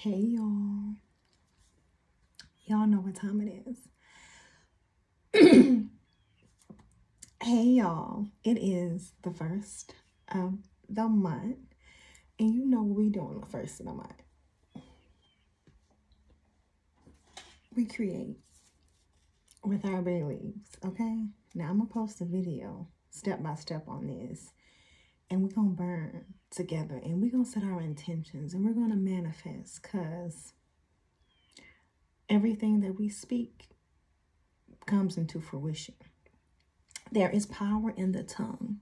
Hey y'all. Y'all know what time it is. Hey y'all. It is the first of the month. And you know what we do on the first of the month. We create with our bay leaves, okay? Now I'm gonna post a video step by step on this. And we're gonna burn together and we're gonna set our intentions and we're gonna manifest, because everything that we speak comes into fruition. There is power in the tongue.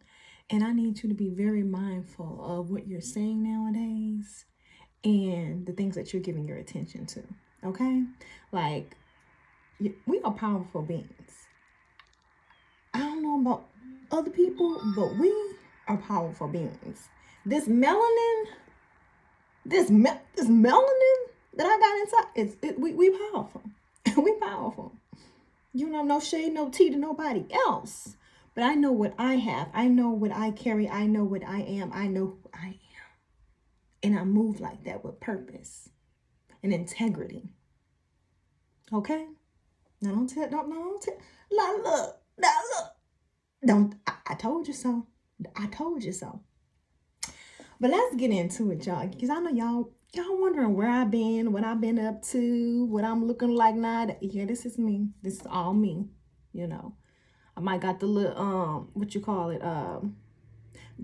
And I need you to be very mindful of what you're saying nowadays and the things that you're giving your attention to. Okay? Like, we are powerful beings. I don't know about other people, but we are powerful beings. This melanin, this melanin that I got inside, we powerful. We powerful. You know, no shade, no tea to nobody else. But I know what I have. I know what I carry. I know what I am. I know who I am. And I move like that with purpose and integrity. Okay? Now don't tell, now look. Don't, I told you so. I told you so. But let's get into it, y'all. Because I know y'all wondering where I've been, what I've been up to, what I'm looking like now. Yeah, this is me. This is all me, you know. I might got the little, what you call it,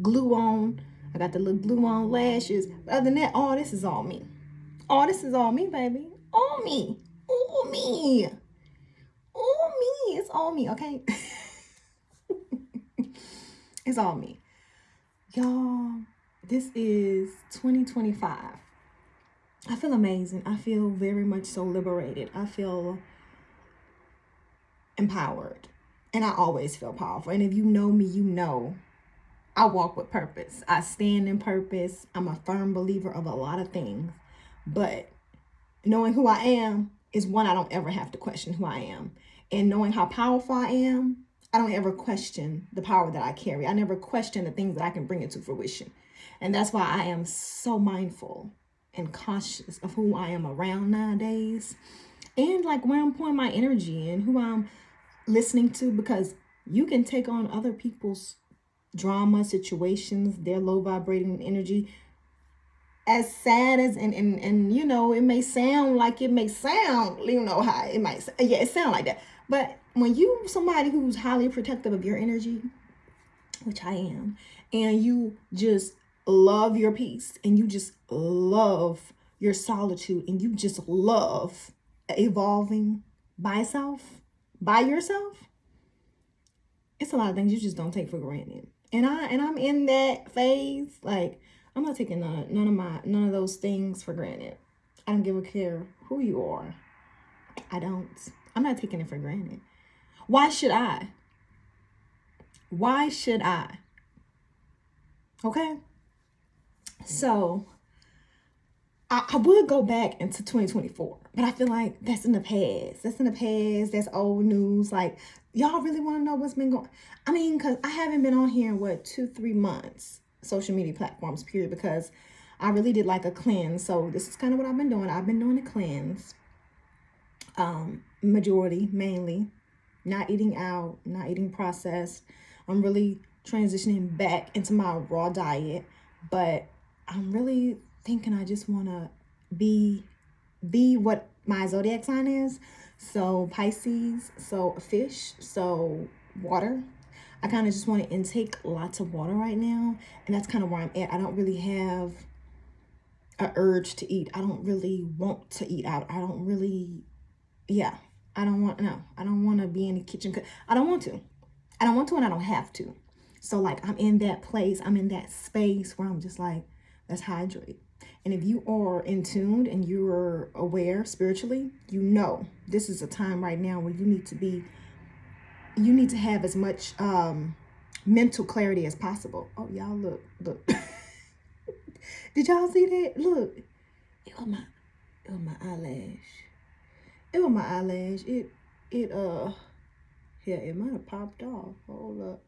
glue on. I got the little glue on lashes. But other than that, all this is all me. All this is all me, baby. All me. All me. All me. It's all me, okay? It's all me. Y'all, this is 2025. I feel amazing. I feel very much so liberated. I feel empowered. And I always feel powerful. And if you know me, you know I walk with purpose. I stand in purpose. I'm a firm believer of a lot of things. But knowing who I am is one, I don't ever have to question who I am. And knowing how powerful I am, I don't ever question the power that I carry. I never question the things that I can bring into fruition. And that's why I am so mindful and cautious of who I am around nowadays. And like where I'm pouring my energy and who I'm listening to, because you can take on other people's drama, situations, their low vibrating energy. As sad as and you know, it may sound, you know how it might, yeah, it sound like that. But when you somebody who's highly protective of your energy, which I am, and you just love your peace and you just love your solitude and you just love evolving by yourself, it's a lot of things you just don't take for granted. And I'm in that phase. Like, I'm not taking none of those things for granted. I don't give a care who you are. I don't. I'm not taking it for granted. Why should I? Why should I? Okay? So I would go back into 2024, but I feel like that's in the past. That's old news. Like, y'all really want to know what's been going? I mean, because I haven't been on here in 2-3 months, social media platforms, period, because I really did like a cleanse. So this is kind of what I've been doing. I've been doing a cleanse, mainly, not eating out, not eating processed. I'm really transitioning back into my raw diet, but I'm really thinking I just want to be what my zodiac sign is. So Pisces, so fish, so water. I kind of just want to intake lots of water right now, and that's kind of where I'm at. I don't really have an urge to eat. I don't really want to eat out. I don't really, yeah. I don't want to be in the kitchen. I don't want to, and I don't have to. So like, I'm in that place, I'm in that space where I'm just like, let's hydrate. And if you are in tune and you're aware spiritually, you know this is a time right now where you need to have as much mental clarity as possible. Oh, y'all, look. Did y'all see that? Look, it was my eyelash. It was my eyelash. Yeah, it might have popped off. Hold up.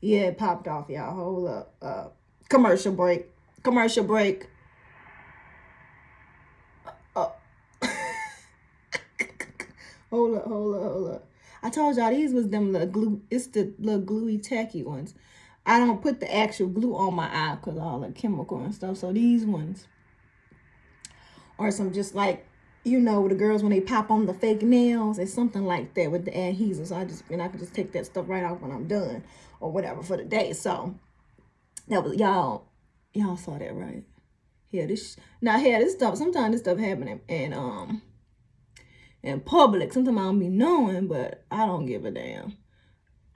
Yeah, it popped off, y'all. Hold up. Commercial break. Hold up. I told y'all these was them little glue. It's the little gluey tacky ones. I don't put the actual glue on my eye because all the chemical and stuff. So these ones are some just like, the girls when they pop on the fake nails. It's something like that with the adhesive. So I can just take that stuff right off when I'm done or whatever for the day. So that was y'all saw that, right? Yeah, this stuff. Sometimes this stuff happening in public. Sometimes I don't be knowing, but I don't give a damn.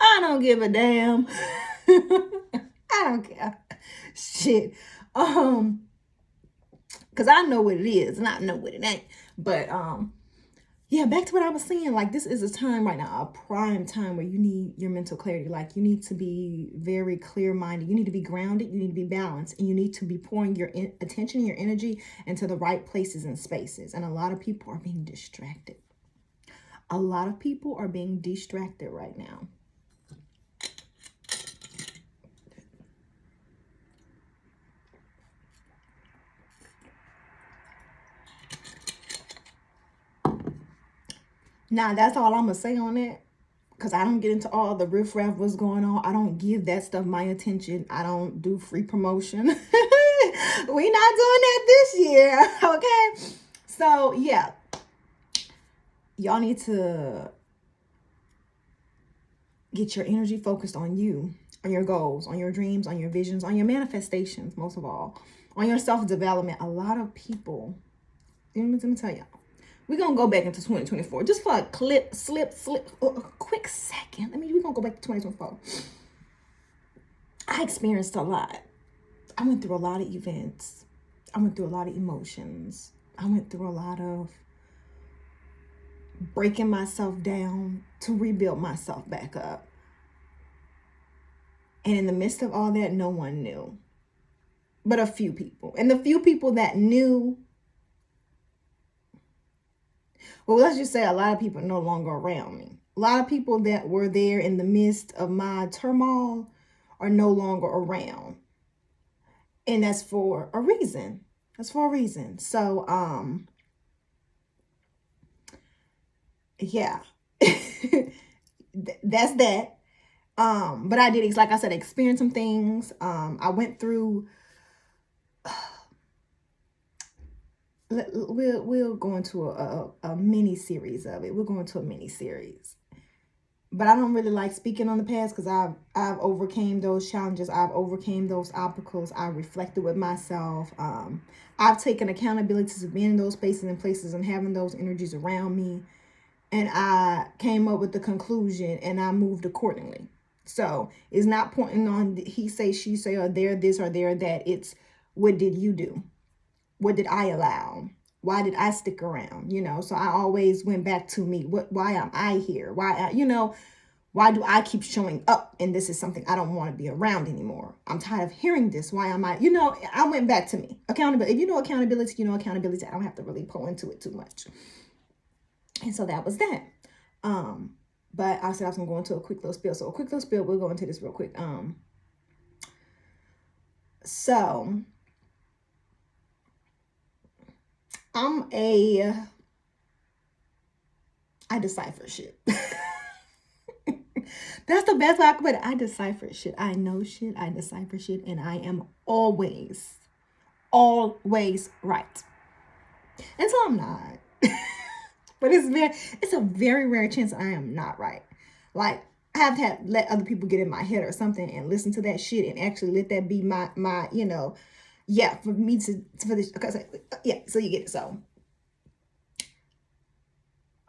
I don't give a damn. I don't care. Shit. Cause I know what it is and I know what it ain't. But yeah, back to what I was saying. Like, this is a time right now, a prime time where you need your mental clarity. Like, you need to be very clear-minded. You need to be grounded. You need to be balanced. And you need to be pouring your attention and your energy into the right places and spaces. And a lot of people are being distracted. A lot of people are being distracted right now. Now, that's all I'm going to say on that. Because I don't get into all the riffraff what's going on. I don't give that stuff my attention. I don't do free promotion. We not doing that this year. Okay? So, yeah. Y'all need to get your energy focused on you, on your goals, on your dreams, on your visions, on your manifestations, most of all, on your self-development. A lot of people, let me tell y'all, we're going to go back into 2024. Just for a quick second. We're going to go back to 2024. I experienced a lot. I went through a lot of events. I went through a lot of emotions. I went through a lot of breaking myself down to rebuild myself back up. And in the midst of all that, no one knew. But a few people. And the few people that knew, well, let's just say a lot of people are no longer around me. A lot of people that were there in the midst of my turmoil are no longer around. And that's for a reason. So, yeah, that's that. But I did, like I said, experience some things. I went through, we'll go into a mini series of it. We'll go into a mini series. But I don't really like speaking on the past because I've overcame those challenges. I've overcame those obstacles. I reflected with myself. I've taken accountability to being in those spaces and places and having those energies around me. And I came up with the conclusion and I moved accordingly. So it's not pointing on he say, she say, or they're this or they're that. It's what did you do? What did I allow? Why did I stick around? So I always went back to me. Why am I here? Why do I keep showing up? And this is something I don't want to be around anymore. I'm tired of hearing this. Why am I, I went back to me. Accountability. If you know accountability, accountability. I don't have to really pull into it too much. And so that was that. But I said I was going to go into a quick little spiel. So a quick little spiel, we'll go into this real quick. So I decipher shit. That's the best way I can put it. I decipher shit. I know shit. I decipher shit. And I am always right. Until I'm not. But it's a very rare chance that I am not right. Like, I have to let other people get in my head or something and listen to that shit and actually let that be my for me for this. Okay, so you get it. So,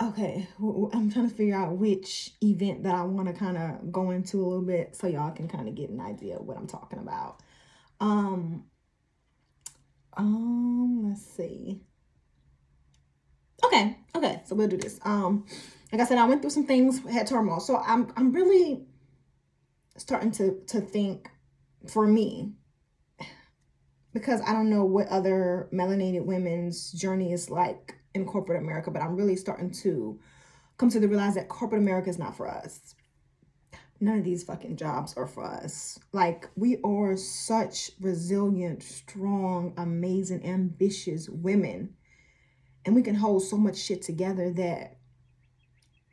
okay, I'm trying to figure out which event that I want to kind of go into a little bit so y'all can kind of get an idea of what I'm talking about. Let's see. Okay, so we'll do this. Like I said, I went through some things, had turmoil. So I'm really starting to think for me, because I don't know what other melanated women's journey is like in corporate America, but I'm really starting to come to realize that corporate America is not for us. None of these fucking jobs are for us. Like, we are such resilient, strong, amazing, ambitious women. And we can hold so much shit together that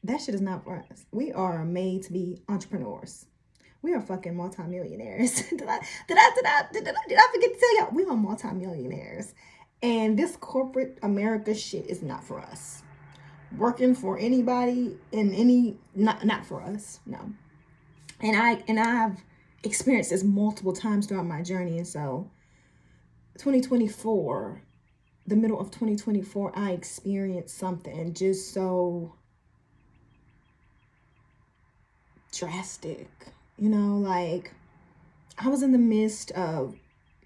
That shit is not for us. We are made to be entrepreneurs. We are fucking multimillionaires. Did I forget to tell y'all? We are multimillionaires. And this corporate America shit is not for us. Working for anybody in any, not for us. No. And I've experienced this multiple times throughout my journey. And so 2024, the middle of 2024, I experienced something just so drastic. You know, like I was in the midst of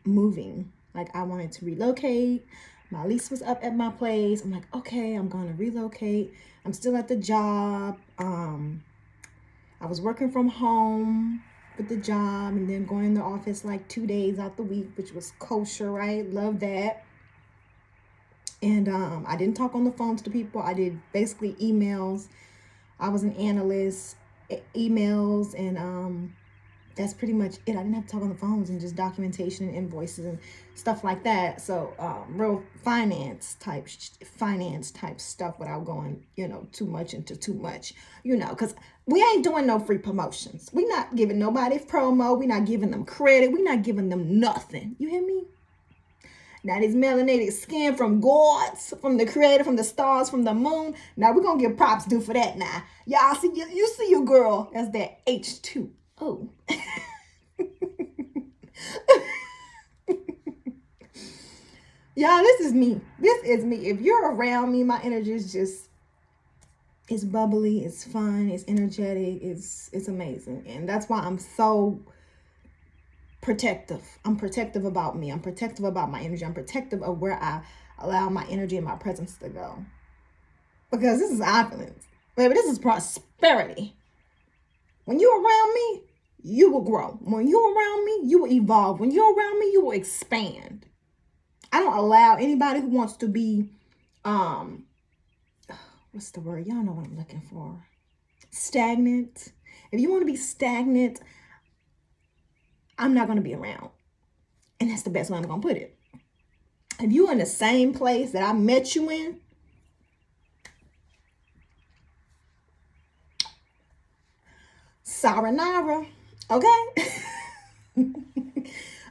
moving. Like I wanted to relocate. My lease was up at my place. I'm like, okay, I'm gonna relocate. I'm still at the job. I was working from home with the job and then going in the office like 2 days out the week, which was kosher, right? Love that. And I didn't talk on the phone to the people. I did basically emails. I was an analyst, emails, and that's pretty much it. I didn't have to talk on the phones, and just documentation and invoices and stuff like that. So real finance type stuff without going, too much into too much, because we ain't doing no free promotions. We not giving nobody promo. We not giving them credit. We not giving them nothing. You hear me? Now this melanated skin from gods, from the creator, from the stars, from the moon. Now we're gonna give props due for that. Now y'all see, you see your girl as that H2O. Y'all, this is me. This is me. If you're around me, my energy is just, it's bubbly, it's fun, it's energetic, it's amazing. And that's why I'm so protective. I'm protective about me. I'm protective about my energy. I'm protective of where I allow my energy and my presence to go. Because this is opulence. Baby, this is prosperity. When you're around me, you will grow. When you're around me, you will evolve. When you're around me, you will expand. I don't allow anybody who wants to be, what's the word? Y'all know what I'm looking for. Stagnant. If you want to be stagnant, I'm not going to be around. And that's the best way I'm going to put it. If you're in the same place that I met you in, sayonara, okay?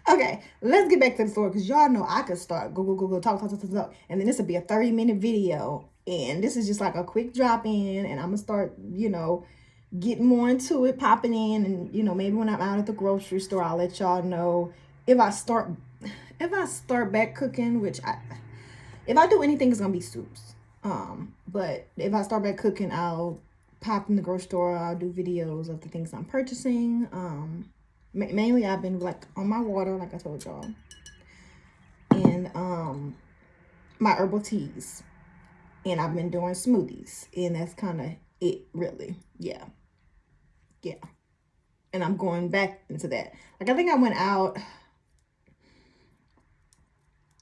Okay, let's get back to the story, because y'all know I could start go, talk, and then this will be a 30-minute video, and this is just like a quick drop in, and I'm gonna start, getting more into it, popping in, and maybe when I'm out at the grocery store, I'll let y'all know if I start back cooking, which if I do anything, it's gonna be soups. But if I start back cooking, I'll pop in the grocery store, I'll do videos of the things I'm purchasing. Mainly I've been like on my water, like I told y'all, and my herbal teas, and I've been doing smoothies, and that's kind of it, really. Yeah. And I'm going back into that. Like I think I went out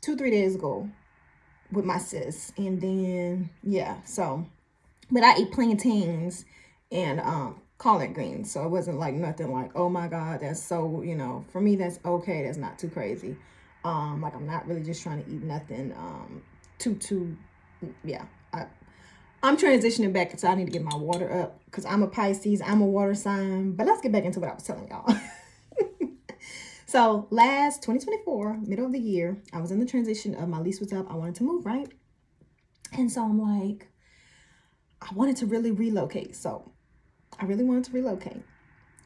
2-3 days ago with my sis, and then so, but I eat plantains and collard greens, so it wasn't like nothing like, oh my god, that's so, for me that's okay, that's not too crazy. Like I'm not really just trying to eat nothing too I'm transitioning back, so I need to get my water up, because I'm a Pisces, I'm a water sign. But let's get back into what I was telling y'all. So last 2024, middle of the year, I was in the transition of my lease was up. I wanted to move, right? And so I'm like, I wanted to really relocate. So I really wanted to relocate.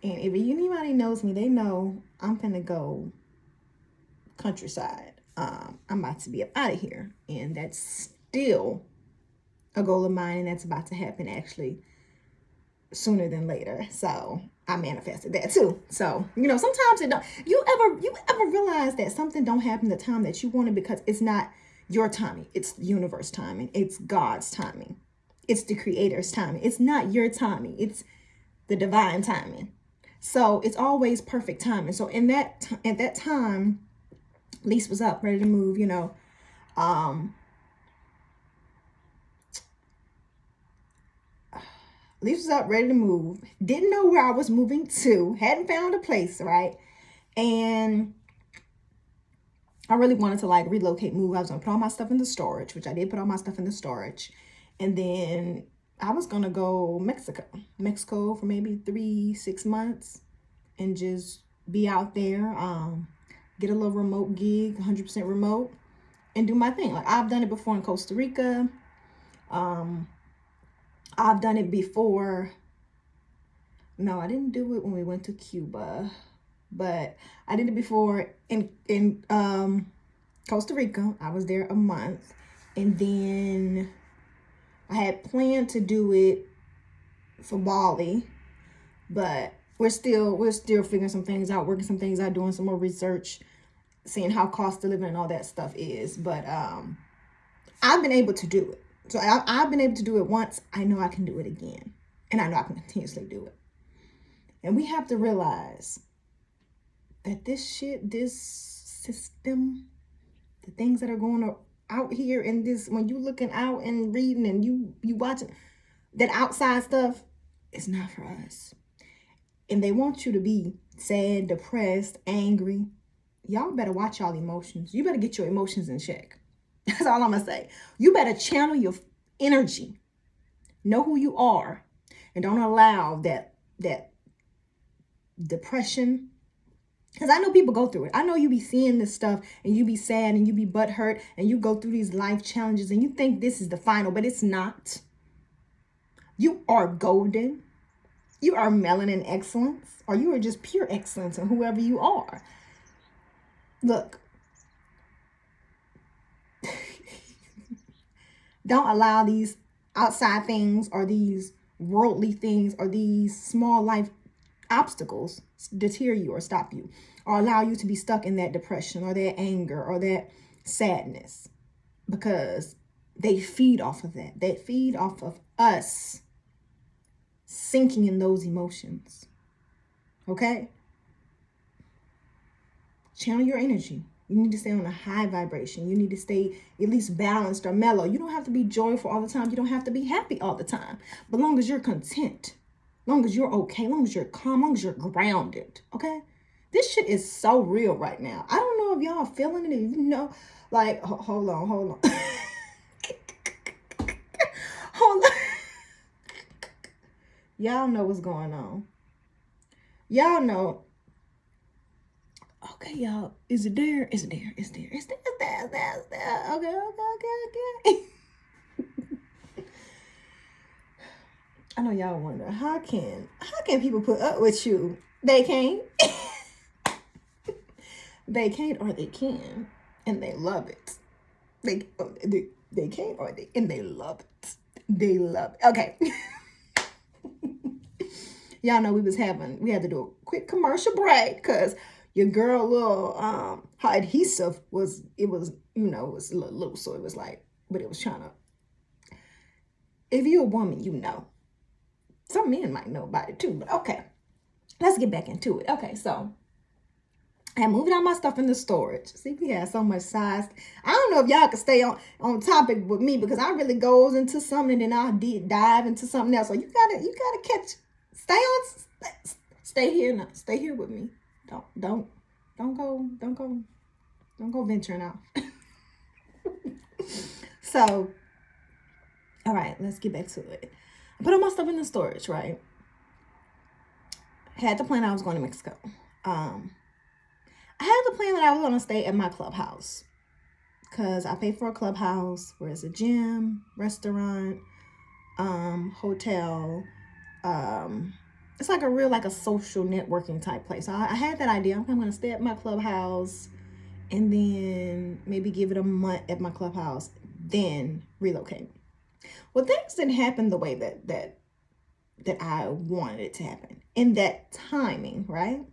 And if anybody knows me, they know I'm finna go countryside. I'm about to be up out of here. And that's still a goal of mine, and that's about to happen actually sooner than later. So I manifested that too. So, sometimes it don't, you ever realize that something don't happen the time that you want it, because it's not your timing, it's the universe timing, it's God's timing, it's the creator's timing. It's not your timing, it's the divine timing. So it's always perfect timing. So at that time, lease was up, ready to move, lease was up, ready to move. Didn't know where I was moving to. Hadn't found a place, right? And I really wanted to relocate, move. I was gonna put all my stuff in the storage, which I did put all my stuff in the storage. And then I was gonna go Mexico for maybe 3-6 months and just be out there, get a little remote gig, 100% remote, and do my thing. Like, I've done it before in Costa Rica. I've done it before. No, I didn't do it when we went to Cuba, but I did it before in Costa Rica. I was there a month, and then I had planned to do it for Bali, but we're still figuring some things out, working some things out, doing some more research, seeing how cost of living and all that stuff is. But I've been able to do it. So I've been able to do it once. I know I can do it again, and I know I can continuously do it. And we have to realize that this system, the things that are going on out here in this, when you looking out and reading and you watching that outside stuff, it's not for us. And they want you to be sad, depressed, angry. Y'all better watch y'all emotions. You better get your emotions in check. That's all I'm gonna say. You better channel your energy. Know who you are, and don't allow that depression. Because I know people go through it. I know you be seeing this stuff and you be sad and you be butthurt and you go through these life challenges and you think this is the final, but it's not. You are golden. You are melanin excellence, or you are just pure excellence in whoever you are. Look, don't allow these outside things or these worldly things or these small life obstacles deter you or stop you or allow you to be stuck in that depression or that anger or that sadness, because they feed off of that. They feed off of us sinking in those emotions. Okay? Channel your energy. You need to stay on a high vibration. You need to stay at least balanced or mellow. You don't have to be joyful all the time. You don't have to be happy all the time. But long as you're content, long as you're okay, long as you're calm, long as you're grounded, okay? This shit is so real right now. I don't know if y'all are feeling it. If you know, like, hold on. Hold on. Y'all know what's going on. Y'all know. Okay, y'all. Is it there? Is it there? Is there? Is there? Is there? Is there? Is there? Okay. I know y'all wonder, how can people put up with you? They can't. They can't, or they can, and they love it. They can't, or they love it. They love it. Okay. Y'all know we had to do a quick commercial break because your girl little her adhesive was a little loose, so it was like, but it was trying to. If you're a woman, you know. Some men might know about it too, but okay. Let's get back into it. Okay, so I had moved all my stuff in the storage. See, we had so much size. I don't know if y'all can stay on topic with me, because I really goes into something and then I'll dive into something else. So you gotta catch. Stay here now. Stay here with me. Don't go venturing out. So, all right, let's get back to it. I put all my stuff in the storage, right? Had the plan I was going to Mexico. I had the plan that I was going to stay at my clubhouse, because I paid for a clubhouse where it's a gym, restaurant, hotel. It's like a social networking type place. So I had that idea. I'm going to stay at my clubhouse and then maybe give it a month at my clubhouse, then relocate. Well, things didn't happen the way that I wanted it to happen in that timing, right?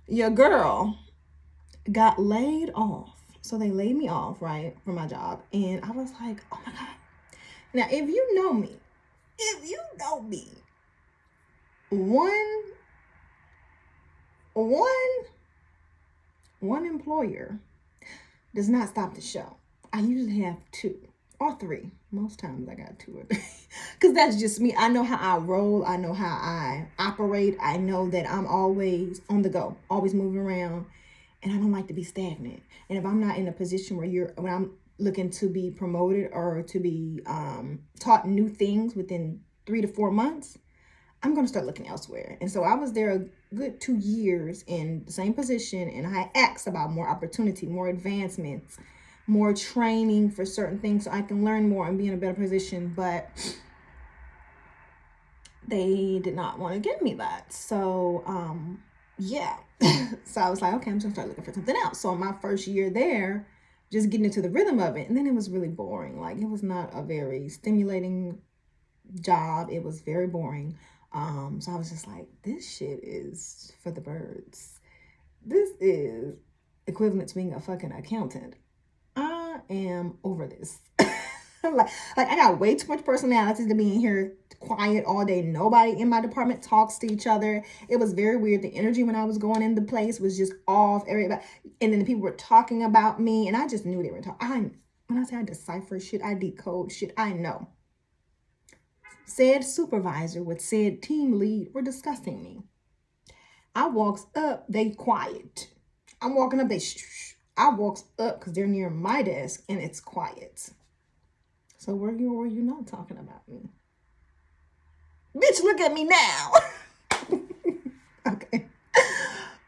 Your girl got laid off. So they laid me off, right, from my job. And I was like, oh my God. Now, if you know me, one employer does not stop the show. I usually have 2 or 3. Most times I got 2 or 3. Because that's just me. I know how I roll. I know how I operate. I know that I'm always on the go, always moving around. And I don't like to be stagnant. And if I'm not in a position where I'm looking to be promoted or to be taught new things within 3 to 4 months, I'm going to start looking elsewhere. And so I was there a good 2 years in the same position, and I asked about more opportunity, more advancements, more training for certain things so I can learn more and be in a better position. But they did not want to give me that. So, yeah. So I was like, okay, I'm just gonna start looking for something else. So my first year there, just getting into the rhythm of it. And then it was really boring. Like, it was not a very stimulating job. It was very boring. So I was just like, this shit is for the birds. This is equivalent to being a fucking accountant. I am over this. like I got way too much personality to be in here quiet all day. Nobody in my department talks to each other. It was very weird. The energy when I was going in the place was just off. Everybody, and then the people were talking about me, and I just knew they were talking. When I say I decipher shit, I decode shit, I know. Said supervisor with said team lead were discussing me. I walks up, they quiet. I'm walking up, they shh. I walks up because they're near my desk and it's quiet. So were you not talking about me? Bitch, look at me now. Okay.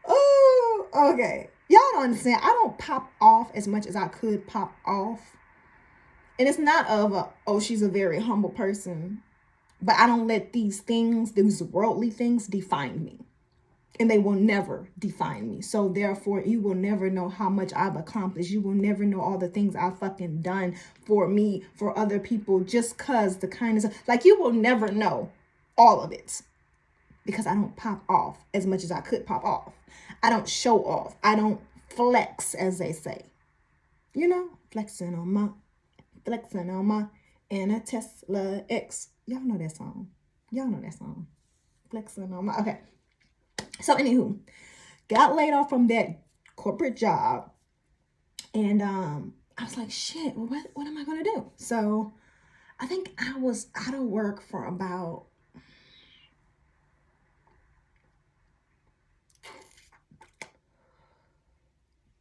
Oh, okay. Y'all don't understand. I don't pop off as much as I could pop off. And it's not of she's a very humble person. But I don't let these things, these worldly things, define me. And they will never define me. So therefore, you will never know how much I've accomplished. You will never know all the things I've fucking done for me, for other people, just cause the kindness. Like, you will never know all of it because I don't pop off as much as I could pop off. I don't show off. I don't flex, as they say. You know, flexing on my in a Tesla X. Y'all know that song. Flexing on my, okay. So anywho, got laid off from that corporate job. And I was like, shit, well, what am I going to do? So I think I was out of work for about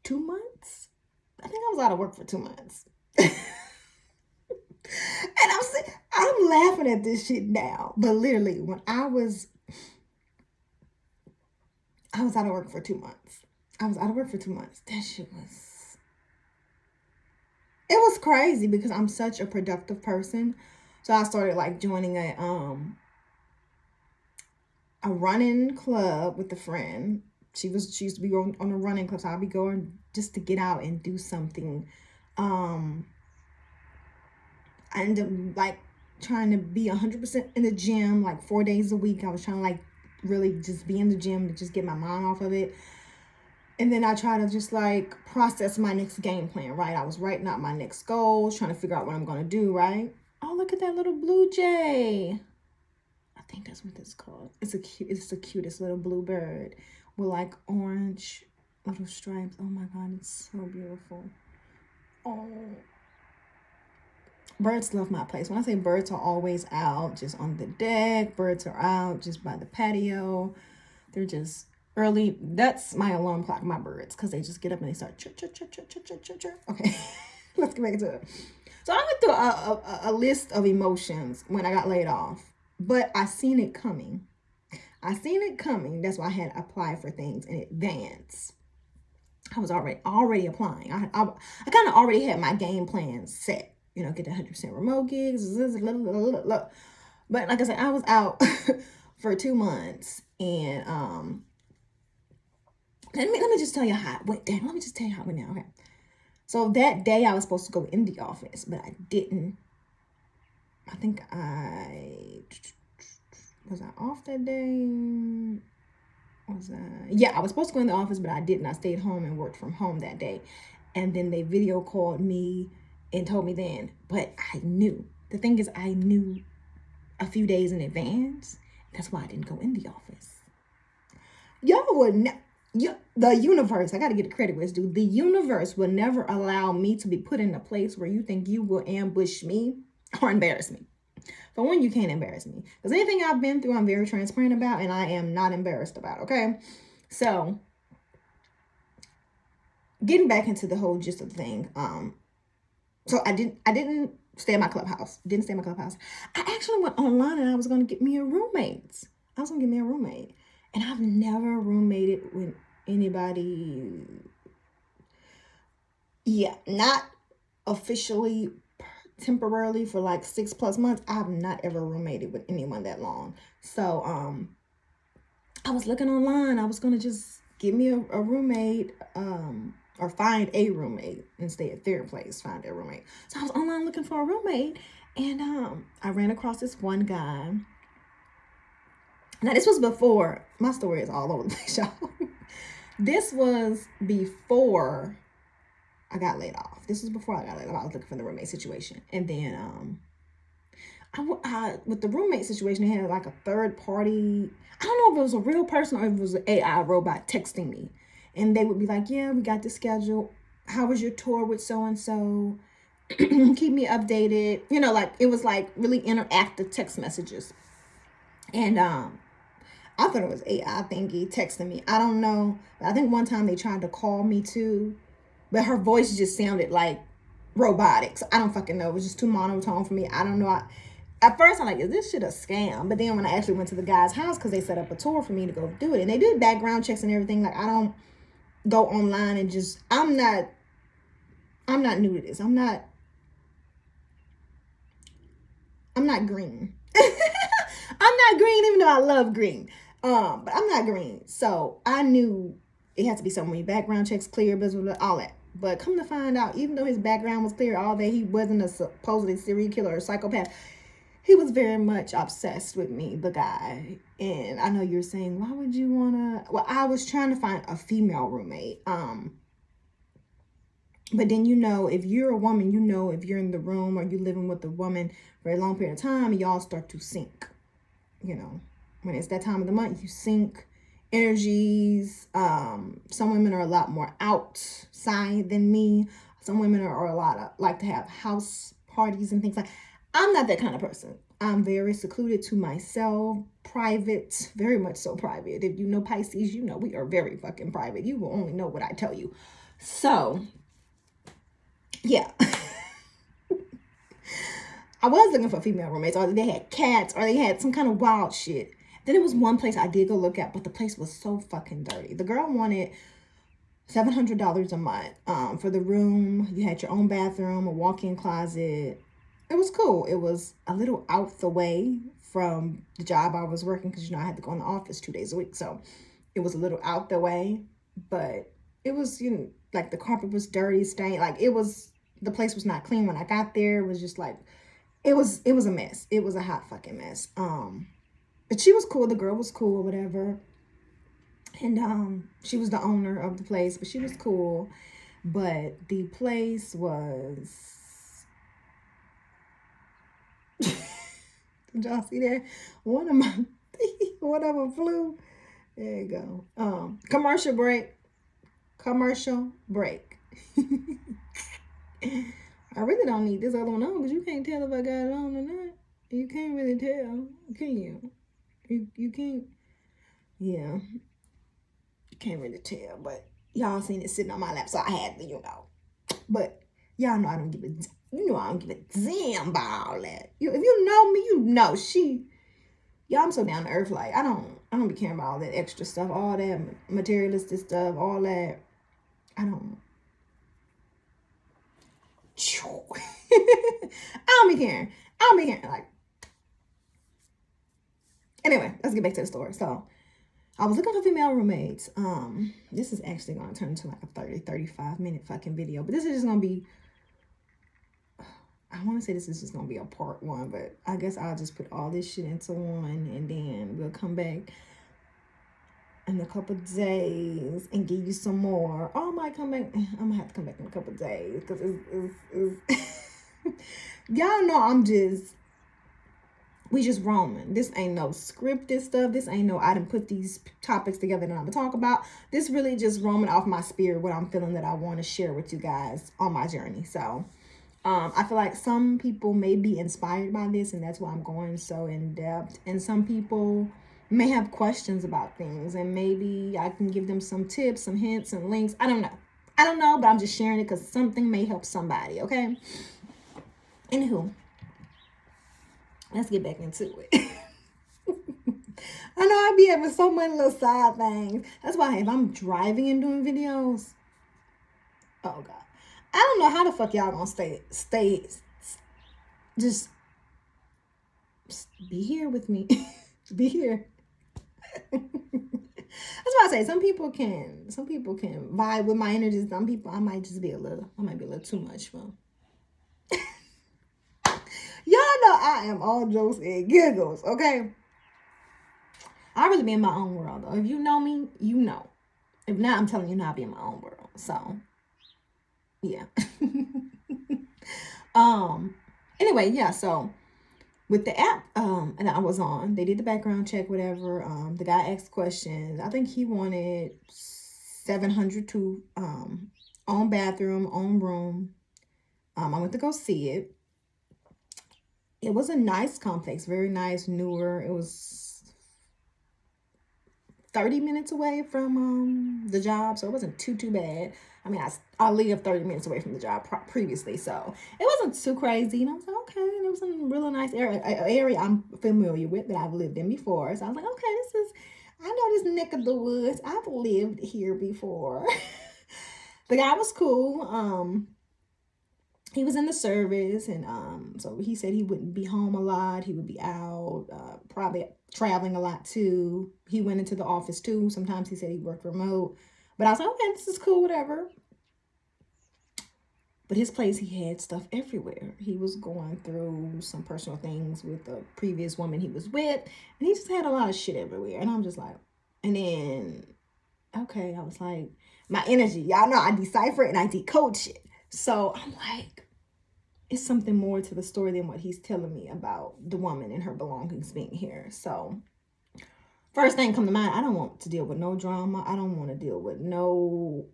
two months. I think I was out of work for 2 months. And I'm laughing at this shit now. But literally, when I was out of work for 2 months. That shit it was crazy because I'm such a productive person. So I started like joining a running club with a friend. She used to be on a running club, so I'll be going just to get out and do something. I ended up like trying to be 100% in the gym, like 4 days a week. I was trying to like really just be in the gym to just get my mind off of it. And then I try to just like process my next game plan, right? I was writing out my next goals, trying to figure out what I'm going to do, right? Oh, look at that little blue jay. I think that's what it's called. It's the cutest little blue bird with like orange little stripes. Oh my God, it's so beautiful. Oh. Birds love my place. When I say birds are always out, just on the deck, birds are out just by the patio. They're just early. That's my alarm clock, my birds, because they just get up and they start chirp, chirp, chirp, chirp, chirp, chirp, chirp, chirp. Okay, let's get back into it. So I went through a list of emotions when I got laid off, but I seen it coming. That's why I had to apply for things in advance. I was already applying. I kind of already had my game plan set. You know, get the 100% remote gigs. But like I said, I was out for 2 months, and let me just tell you how it went down. Let me just tell you how it went down. Okay, so that day I was supposed to go in the office, but I didn't. I think was I off that day? Yeah, I was supposed to go in the office, but I didn't. I stayed home and worked from home that day, and then they video called me and told me then. But I knew. The thing is, I knew a few days in advance. That's why I didn't go in the office. Y'all would the universe, I got to get the credit where it's due. The universe will never allow me to be put in a place where you think you will ambush me or embarrass me. For one, you can't embarrass me. Because anything I've been through, I'm very transparent about, and I am not embarrassed about, okay? So, getting back into the whole gist of the thing, So I didn't stay at my clubhouse. Didn't stay at my clubhouse. I actually went online and I was gonna get me a roommate. I was gonna get me a roommate. And I've never roommated with anybody. Yeah, not officially temporarily for like 6+ months. I have not ever roommated with anyone that long. So I was looking online. I was gonna just give me a roommate, or find a roommate and stay at their place, find a roommate. So I was online looking for a roommate, and I ran across this one guy. Now this was before, my story is all over the place, y'all. This was before I got laid off. This was before I got laid off. I was looking for the roommate situation. And then I with the roommate situation, they had like a third party. I don't know if it was a real person or if it was an AI robot texting me. And they would be like, yeah, we got the schedule. How was your tour with so-and-so? Keep me updated. You know, like it was like really interactive text messages. And I thought it was AI thingy texting me. I don't know. I think one time they tried to call me too, but her voice just sounded like robotics. I don't fucking know. It was just too monotone for me. I don't know. At first, I'm like, is this shit a scam? But then when I actually went to the guy's house, because they set up a tour for me to go do it, and they did background checks and everything. Like, I don't go online and just, I'm not new to this. I'm not green. I'm not green, even though I love green. But I'm not green. So I knew it had to be somewhere. Background checks clear, blah, blah, blah, all that. But come to find out, even though his background was clear, all that, he wasn't a supposedly serial killer or psychopath. He was very much obsessed with me, the guy. And I know you're saying, why would you want to? Well, I was trying to find a female roommate. But then, you know, if you're a woman, you know, if you're in the room or you're living with a woman for a long period of time, y'all start to sync. You know, when it's that time of the month, you sync energies. Some women are a lot more outside than me. Some women are a lot of like to have house parties and things like. I'm not that kind of person. I'm very secluded to myself, private, very much so private. If you know Pisces, you know we are very fucking private. You will only know what I tell you. So, yeah. I was looking for female roommates, or they had cats, or they had some kind of wild shit. Then there was one place I did go look at, but the place was so fucking dirty. The girl wanted $700 a month for the room. You had your own bathroom, a walk-in closet. It was cool. It was a little out the way from the job I was working, because, you know, I had to go in the office 2 days a week. So it was a little out the way, but it was, you know, like the carpet was dirty, stained. Like it was, the place was not clean when I got there. It was just like, it was a mess. It was a hot fucking mess. But she was cool. The girl was cool or whatever. And she was the owner of the place, but she was cool. But the place was, did y'all see that? One of them flew. There you go. Commercial break. I really don't need this other one on, because you can't tell if I got it on or not. You can't really tell, can you? You can't. Yeah. You can't really tell, but y'all seen it sitting on my lap, so I had to, you know. But y'all know I don't give a, you know I don't give a damn about all that. If you know me, you know y'all, I'm so down to earth. Like, I don't be caring about all that extra stuff, all that materialistic stuff, all that. I don't be caring. Like, anyway, let's get back to the story. So I was looking for female roommates. This is actually going to turn into like a 35 minute fucking video, but this is just going to be, I want to say this is just going to be a part 1, but I guess I'll just put all this shit into one, and then we'll come back in a couple of days and give you some more. Or I might come back. I'm going to have to come back in a couple of days, because it's y'all know we just roaming. This ain't no scripted stuff. This ain't no, I didn't put these topics together that I'm gonna talk about. This really just roaming off my spirit, what I'm feeling that I want to share with you guys on my journey. So I feel like some people may be inspired by this, and that's why I'm going so in depth. And some people may have questions about things, and maybe I can give them some tips, some hints, and links. I don't know. I don't know, but I'm just sharing it because something may help somebody, okay? Anywho, let's get back into it. I know I be having so many little side things. That's why if I'm driving and doing videos, oh God, I don't know how the fuck y'all gonna just be here with me. Be here. That's why I say some people can vibe with my energy. Some people I might be a little too much for. Y'all know I am all jokes and giggles, okay? I really be in my own world though. If you know me, you know. If not, I'm telling you now I be in my own world. So yeah. Anyway, yeah, so with the app and I was on, they did the background check, whatever. The guy asked questions. I think he wanted 700 to own bathroom, own room. I went to go see it. It was a nice complex, very nice, newer. It was 30 minutes away from the job, so it wasn't too bad. I mean, I lived 30 minutes away from the job previously, so it wasn't too crazy. And I was like, okay, and it was a really nice area I'm familiar with that I've lived in before. So I was like, okay, I know this neck of the woods. I've lived here before. The guy was cool. He was in the service, and so he said he wouldn't be home a lot. He would be out, probably traveling a lot too. He went into the office too. Sometimes he said he worked remote. But I was like, okay, this is cool, whatever. But his place, he had stuff everywhere. He was going through some personal things with the previous woman he was with, and he just had a lot of shit everywhere. And I'm just like, and then, okay, I was like, my energy, y'all know I decipher it and I decode shit. So I'm like, it's something more to the story than what he's telling me about the woman and her belongings being here. So first thing come to mind, I don't want to deal with no drama. I don't want to deal with no,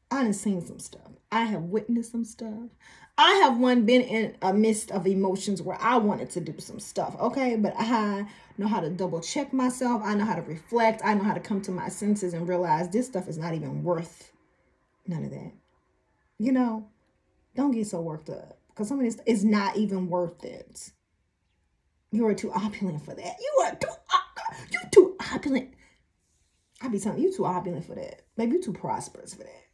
I done seen some stuff. I have witnessed some stuff. I have been in a midst of emotions where I wanted to do some stuff, okay? But I know how to double check myself. I know how to reflect. I know how to come to my senses and realize this stuff is not even worth none of that. You know, don't get so worked up because some of this is not even worth it. You are too opulent for that. You too opulent. I be telling you too opulent for that. Maybe you too prosperous for that.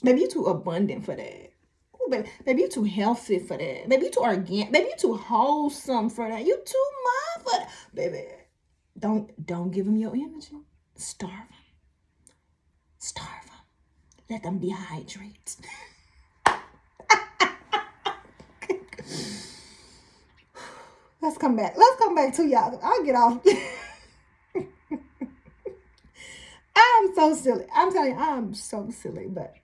Maybe you too abundant for that. Ooh, baby, you too healthy for that. Maybe you too organic. Maybe you too wholesome for that. You too mad for that. Baby, don't give them your energy. Starve them. Starve them. Let them dehydrate. Let's come back to y'all. I'll get off. I'm so silly. I'm telling you, I'm so silly, but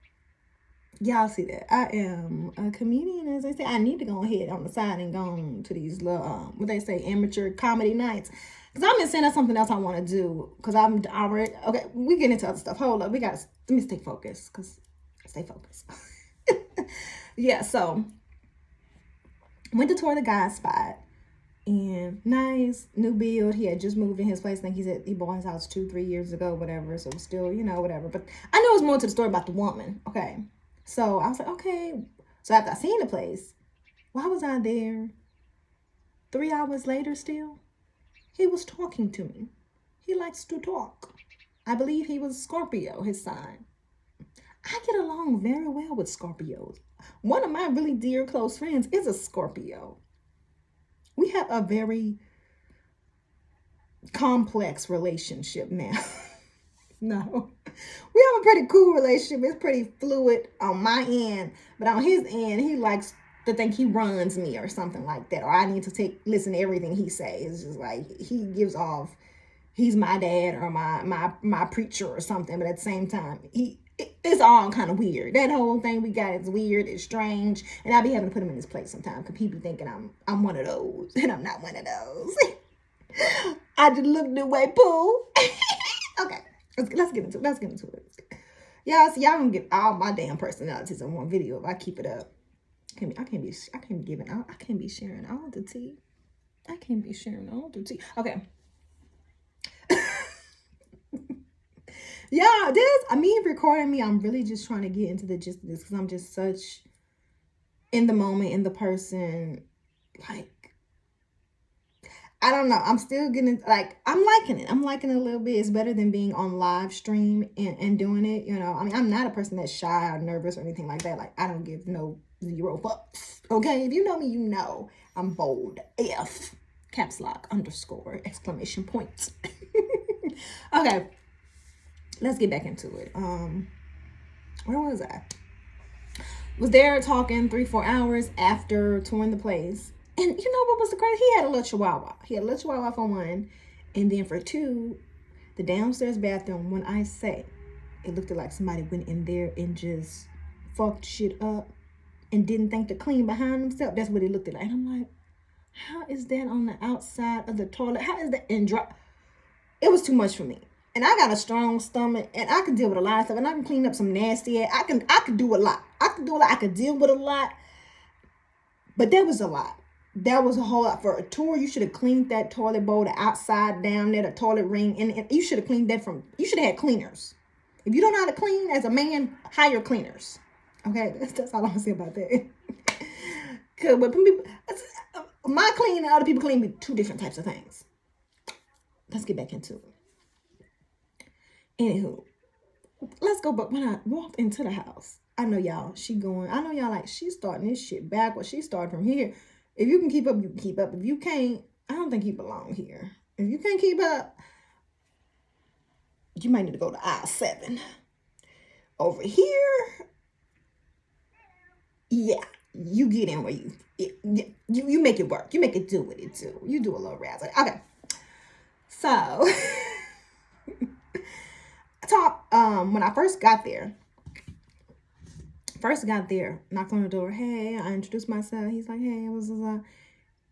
y'all see that. I am a comedian, as they say. I need to go ahead on the side and go on to these little, what they say, amateur comedy nights. Because I'm just saying that's something else I want to do. Because I'm already, okay, we get into other stuff. Hold up. Let me stay focused. Stay focused. Yeah, so went to tour the guy's spot. And nice, new build. He had just moved in his place. I think he said he bought his house 2-3 years ago, whatever. So still, whatever. But I know it's more to the story about the woman. Okay. So I was like, okay. So after I seen the place, why was I there 3 hours later still? He was talking to me. He likes to talk. I believe he was Scorpio, his sign. I get along very well with Scorpios. One of my really dear close friends is a Scorpio. We have a very complex relationship now. No. We have a pretty cool relationship. It's pretty fluid on my end. But on his end, he likes to think he runs me or something like that. Or I need to listen to everything he says. It's just like he gives off, he's my dad or my preacher or something. But at the same time, it's all kind of weird. That whole thing we got is weird. It's strange. And I be having to put him in his place sometimes because he be thinking I'm one of those. And I'm not one of those. I just look the way, Pooh. Okay. Let's get into it. Y'all, see, y'all gonna get all my damn personalities in one video if I keep it up. I can't be sharing all the tea. I can't be sharing all the tea. Okay. Yeah, this, I mean, recording me, I'm really just trying to get into the gist of this because I'm just such in the moment, in the person. Like, I don't know. I'm still getting, like, I'm liking it. I'm liking it a little bit. It's better than being on live stream and doing it. You know, I mean, I'm not a person that's shy or nervous or anything like that. Like, I don't give no zero fucks. Okay. If you know me, you know I'm bold. F. Caps lock underscore exclamation points. Okay. Let's get back into it. Where was I? Was there talking 3-4 hours after touring the place. And you know what was the crazy? He had a little chihuahua. He had a little chihuahua for one. And then for two, the downstairs bathroom, when I say it looked like somebody went in there and just fucked shit up and didn't think to clean behind themselves. That's what it looked like. And I'm like, how is that on the outside of the toilet? How is that in dry? It was too much for me. And I got a strong stomach and I can deal with a lot of stuff and I can clean up some nasty ass. I can do a lot. I can deal with a lot. But that was a lot. That was a whole lot. For a tour, you should have cleaned that toilet bowl, the outside down there, the toilet ring, and you should have cleaned that you should have had cleaners. If you don't know how to clean as a man, hire cleaners. Okay, that's all I'm gonna say about that. Cause when people, my cleaning and other people clean be two different types of things. Let's get back into it. Anywho, let's go. But when I walked into the house, I know y'all like, she's starting this shit backwards. She started from here. If you can keep up, you can keep up. If you can't, I don't think you belong here. If you can't keep up, you might need to go to aisle 7. Over here, yeah, you get in where you make it work. You make it do what it do. You do a little razzle. Okay. So, when I first got there, knocked on the door. Hey, I introduced myself. He's like, hey,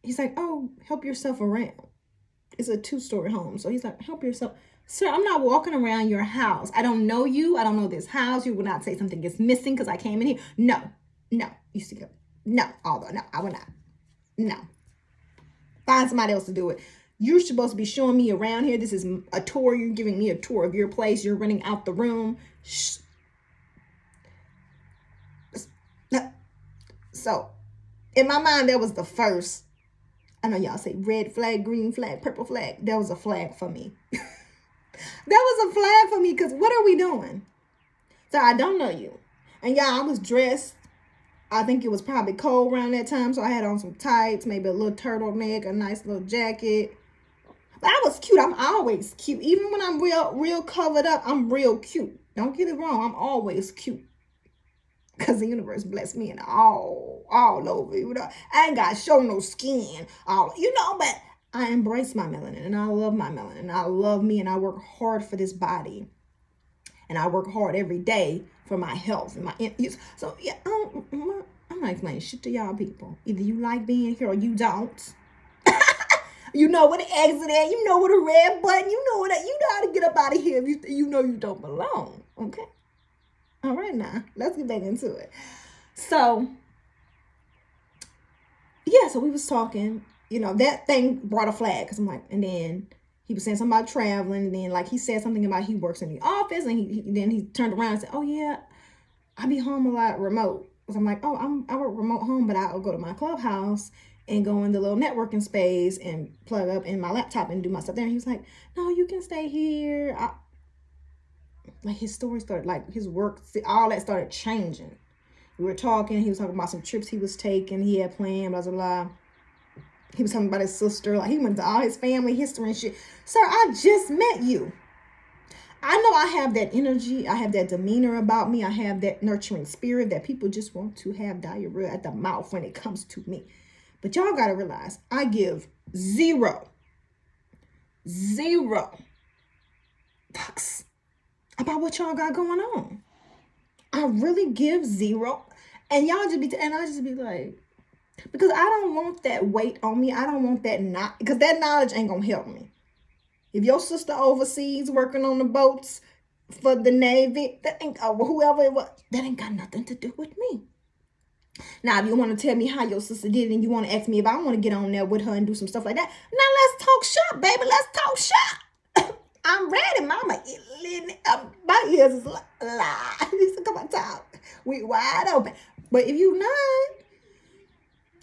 he's like, oh, help yourself around. It's a 2-story home. So he's like, help yourself. Sir, I'm not walking around your house. I don't know you. I don't know this house. You would not say something is missing because I came in here. No. You see, no, although, no, I would not. No. Find somebody else to do it. You're supposed to be showing me around here. This is a tour. You're giving me a tour of your place. You're running out the room. So, in my mind, that was the first. I know y'all say red flag, green flag, purple flag. That was a flag for me. That was a flag for me because what are we doing? So, I don't know you. And I was dressed. I think it was probably cold around that time. So, I had on some tights, maybe a little turtleneck, a nice little jacket. But I was cute. I'm always cute. Even when I'm real covered up, I'm real cute. Don't get it wrong. I'm always cute. Because the universe blessed me in all over. You know, I ain't got to show no skin. But I embrace my melanin and I love my melanin. And I love me and I work hard for this body. And I work hard every day for my health and my. So, yeah, I'm not explaining shit to y'all people. Either you like being here or you don't. You know what an exit is. You know what a red button. You know how to get up out of here if you know you don't belong. Okay? All right, now let's get back into it. So, yeah, so we was talking, that thing brought a flag because I'm like, and then he was saying something about traveling, and then like he said something about he works in the office, and then he turned around and said, oh yeah, I be home a lot remote. So I'm like, oh, I work remote home, but I'll go to my clubhouse and go in the little networking space and plug up in my laptop and do my stuff there. And he was like, no, you can stay here. Like his story started, like his work, all that started changing. We were talking. He was talking about some trips he was taking. He had planned, blah, blah, blah. He was talking about his sister. Like he went to all his family history and shit. Sir, I just met you. I know I have that energy. I have that demeanor about me. I have that nurturing spirit that people just want to have diarrhea at the mouth when it comes to me. But y'all got to realize I give zero fucks about what y'all got going on. I really give zero. And I just be like, because I don't want that weight on me. I don't want that because that knowledge ain't going to help me. If your sister overseas working on the boats for the Navy, that ain't, whoever it was, that ain't got nothing to do with me. Now, if you want to tell me how your sister did it and you want to ask me if I want to get on there with her and do some stuff like that, now let's talk shop, baby. Let's talk shop. I'm ready, mama. My ears is live. Come on, talk. We wide open. But if you not,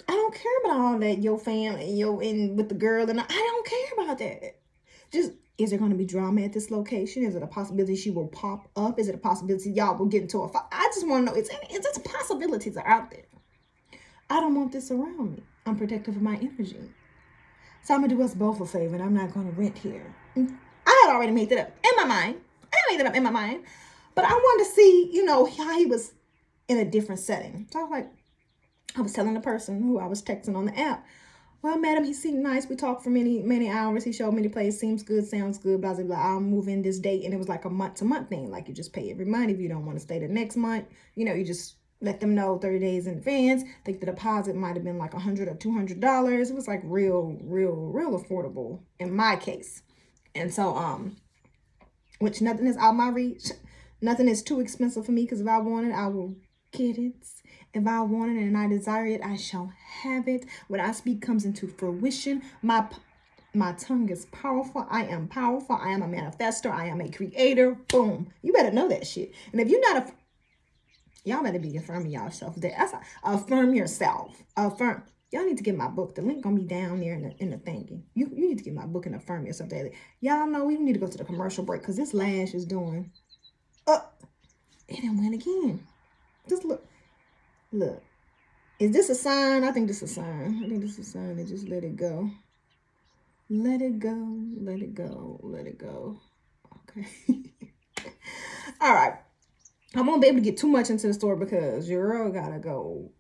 I don't care about all that. Your family, your in with the girl, and I don't care about that. Just, is there going to be drama at this location? Is it a possibility she will pop up? Is it a possibility y'all will get into a fight? I just want to know. It's just possibilities are out there. I don't want this around me. I'm protective of my energy. So I'm going to do us both a favor, and I'm not going to rent here. I had already made that up in my mind. But I wanted to see, how he was in a different setting. So I was telling the person who I was texting on the app, well, madam, he seemed nice. We talked for many, many hours. He showed me the place. Seems good, sounds good, blah, blah, blah. I'll move in this date. And it was like a month-to-month thing. Like, you just pay every month. If you don't want to stay the next month, you just let them know 30 days in advance. I think the deposit might have been like $100 or $200. It was like real affordable in my case. And so, which nothing is out my reach. Nothing is too expensive for me, because if I want it, I will get it. If I want it and I desire it, I shall have it. What I speak comes into fruition. My tongue is powerful. I am powerful. I am a manifestor. I am a creator. Boom. You better know that shit. And if you're not y'all better be affirming yourself. Affirm yourself. Affirm. Y'all need to get my book. The link gonna be down there in the thingy. You need to get my book and affirm yourself daily. Y'all know we need to go to the commercial break, because this lash is doing it didn't win again. Just look. Is this a sign? I think this is a sign. I think this is a sign to just let it go. Let it go. Let it go. Let it go. Okay. All right. I won't be able to get too much into the story, because your girl gotta go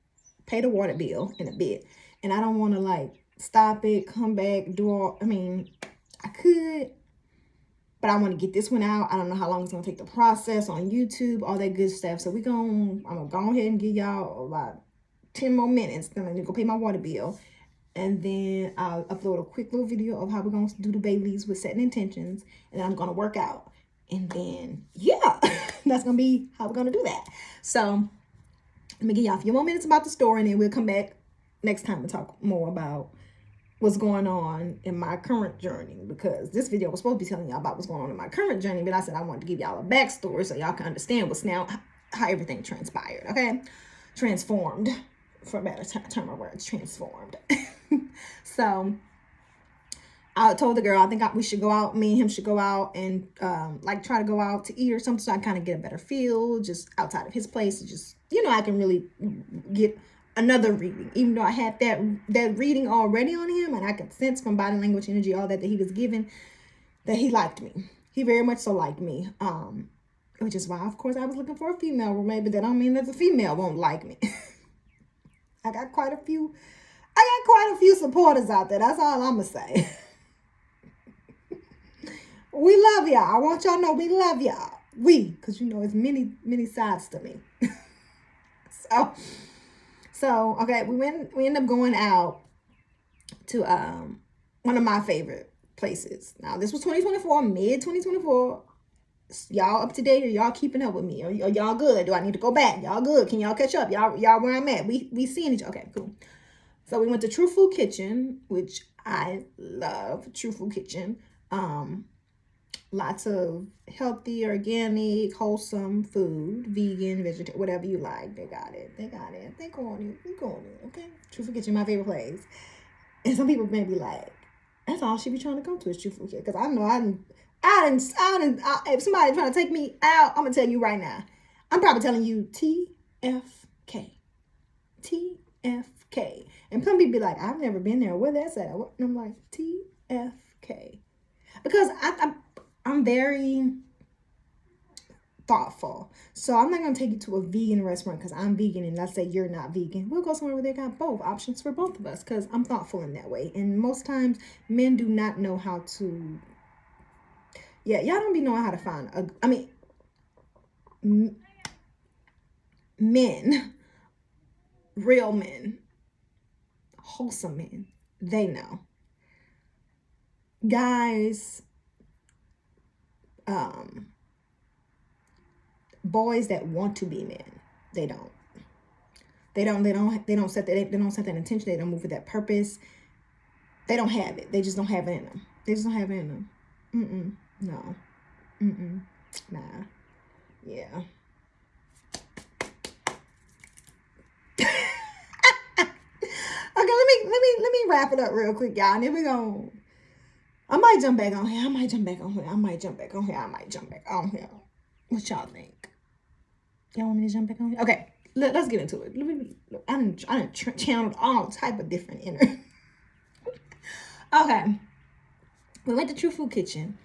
pay the water bill in a bit. And I don't want to stop it, come back, I could, but I want to get this one out. I don't know how long it's going to take the process on YouTube, all that good stuff. So I'm going to go ahead and give y'all about 10 more minutes. Then I'm going to go pay my water bill. And then I'll upload a quick little video of how we're going to do the Baileys with setting intentions. And then I'm going to work out. And then, yeah, that's going to be how we're going to do that. So let me give y'all a few more minutes about the story, and then we'll come back next time and talk more about what's going on in my current journey, because this video was supposed to be telling y'all about what's going on in my current journey, but I said I wanted to give y'all a backstory so y'all can understand how everything transpired, okay? Transformed, for a better term of words, transformed. So I told the girl, I think we should go out, me and him should go out and try to go out to eat or something, so I kind of get a better feel just outside of his place. Just, I can really get another reading, even though I had that reading already on him, and I could sense from body language, energy, all that he was giving, that he liked me. He very much so liked me. Which is why, of course, I was looking for a female roommate, but that don't mean that the female won't like me. I got quite a few supporters out there. That's all I'm gonna say. We love y'all. I want y'all to know we love y'all. Because it's many sides to me. So okay, we ended up going out to one of my favorite places. Now this was 2024, mid 2024. Y'all up to date? Or y'all keeping up with me? Are y'all good? Do I need to go back? Y'all good? Can y'all catch up? Y'all where I'm at? We seeing each other. Okay, cool. So we went to True Food Kitchen, which I love. True Food Kitchen. Lots of healthy, organic, wholesome food, vegan, vegetarian, whatever you like. They got it. They go on it. Okay. True Food Kitchen, my favorite place. And some people may be like, that's all she be trying to go to is True Food Kitchen. Because I know if somebody trying to take me out, I'm going to tell you right now. I'm probably telling you TFK. TFK. And some people be like, I've never been there. Where that's at? And I'm like, TFK. Because I'm very thoughtful. So I'm not going to take you to a vegan restaurant because I'm vegan and let's say you're not vegan. We'll go somewhere where they got both options for both of us because I'm thoughtful in that way. And most times men do not know how to, y'all don't be knowing how to find, men, real men, wholesome men, they know. Guys, boys that want to be men, they don't set that intention. They don't move with that purpose. They don't have it. They just don't have it in them. No. Nah. Yeah. Okay, let me wrap it up real quick, y'all. And then we gonna I might jump back on here. I might jump back on here. I might jump back on here. I might jump back on here. What y'all think? Y'all want me to jump back on here? Okay, let's get into it. I done channeled all type of different energy. Okay, we went to True Food Kitchen.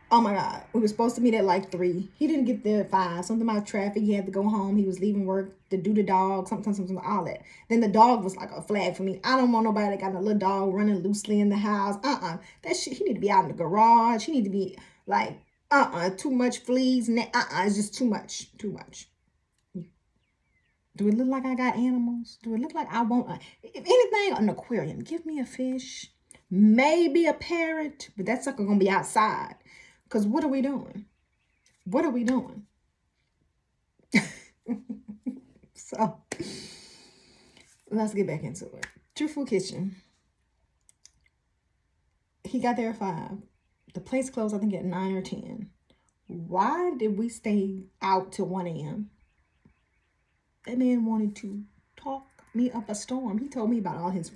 Oh my God, we were supposed to meet at like 3. He didn't get there at 5. Something about traffic. He had to go home. He was leaving work to do the dog. Something, all that. Then the dog was like a flag for me. I don't want nobody that got a little dog running loosely in the house. That shit. He need to be out in the garage. He need to be like too much fleas. It's just too much. Too much. Do it look like I got animals? Do it look like I want if anything, an aquarium? Give me a fish, maybe a parrot, but that sucker gonna be outside. Because what are we doing? What are we doing? So, let's get back into it. True Food Kitchen. He got there at 5. The place closed, I think, at 9 or 10. Why did we stay out till 1 a.m.? That man wanted to talk me up a storm. He told me about all his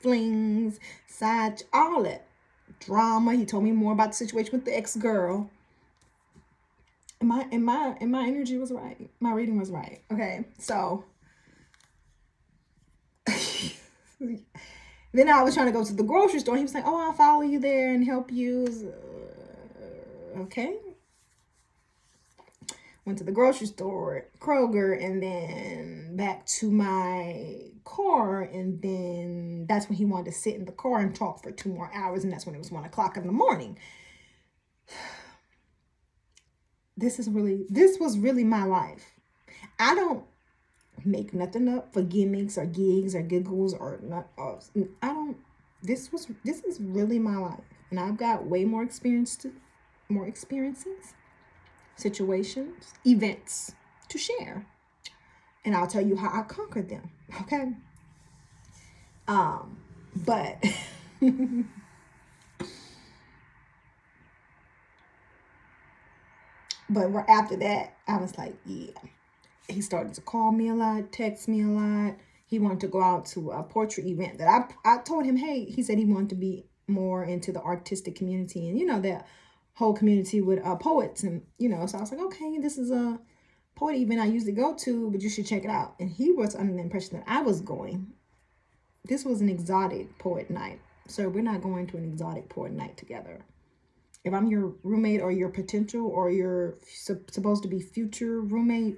flings, sides, all that drama. He told me more about the situation with the ex-girl. And my energy was right. My reading was right. Okay, so then I was trying to go to the grocery store. He was like, "Oh, I'll follow you there and help you." Okay. Went to the grocery store, Kroger, and then back to my car. And then that's when he wanted to sit in the car and talk for 2 more hours. And that's when it was 1 o'clock in the morning. This was really my life. I don't make nothing up for gimmicks or gigs or giggles or not. I don't. This is really my life, and I've got way more experiences, situations, events to share, and I'll tell you how I conquered them. Okay. But but after that, I was like, yeah. He started to call me a lot, text me a lot. He wanted to go out to a portrait event that I told him, hey, he said he wanted to be more into the artistic community and, that whole community with poets. And, so I was like, okay, this is a poet event I usually go to, but you should check it out. And he was under the impression that I was going. This was an exotic poet night. So we're not going to an exotic poet night together. If I'm your roommate or your potential or your supposed to be future roommate,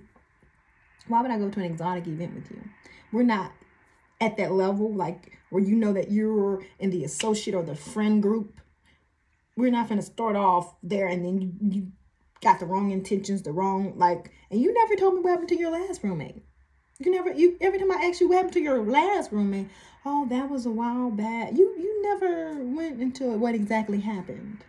why would I go to an exotic event with you? We're not at that level, like where you know that you're in the associate or the friend group. We're not going to start off there and then you got the wrong intentions, and you never told me what happened to your last roommate. Every time I ask you what happened to your last roommate, oh, that was a while back. You never went into what exactly happened.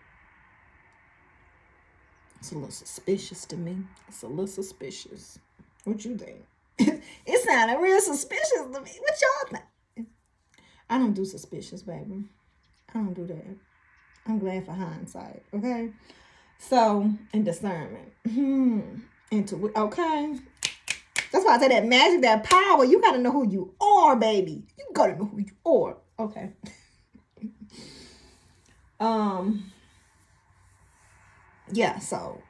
It's a little suspicious to me. It's a little suspicious. What you think? It sounded real suspicious to me. What y'all think? I don't do suspicious, baby. I don't do that. I'm glad for hindsight, okay? So, and discernment. Okay? That's why I say that magic, that power, you got to know who you are, baby. You got to know who you are. Okay. Yeah, so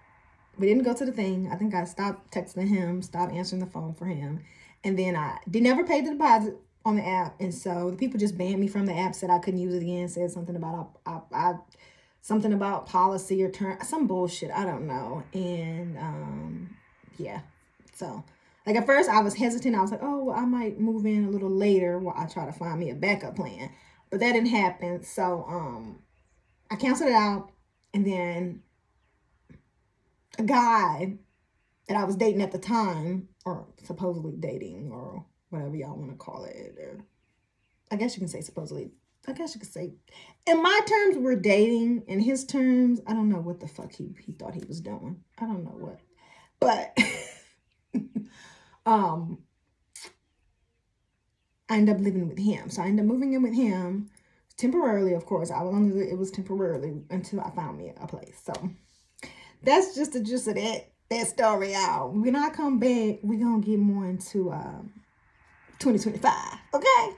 we didn't go to the thing. I think I stopped texting him, stopped answering the phone for him. And then I never paid the deposit on the app. And so the people just banned me from the app, said I couldn't use it again, said something about something about policy or term, some bullshit. I don't know. And yeah. So like at first I was hesitant. I was like, oh, well, I might move in a little later while I try to find me a backup plan. But that didn't happen. So I canceled it out. And then a guy that I was dating at the time, or supposedly dating, or whatever y'all want to call it, or I guess you can say supposedly. I guess you could say, in my terms, we're dating. In his terms, I don't know what the fuck he thought he was doing. I don't know what, but I ended up living with him. So I ended up moving in with him. temporarily, of course. I was long as it was temporarily until I found me a place. So that's just the gist of that story out. When I come back, we're gonna get more into 2025. Okay?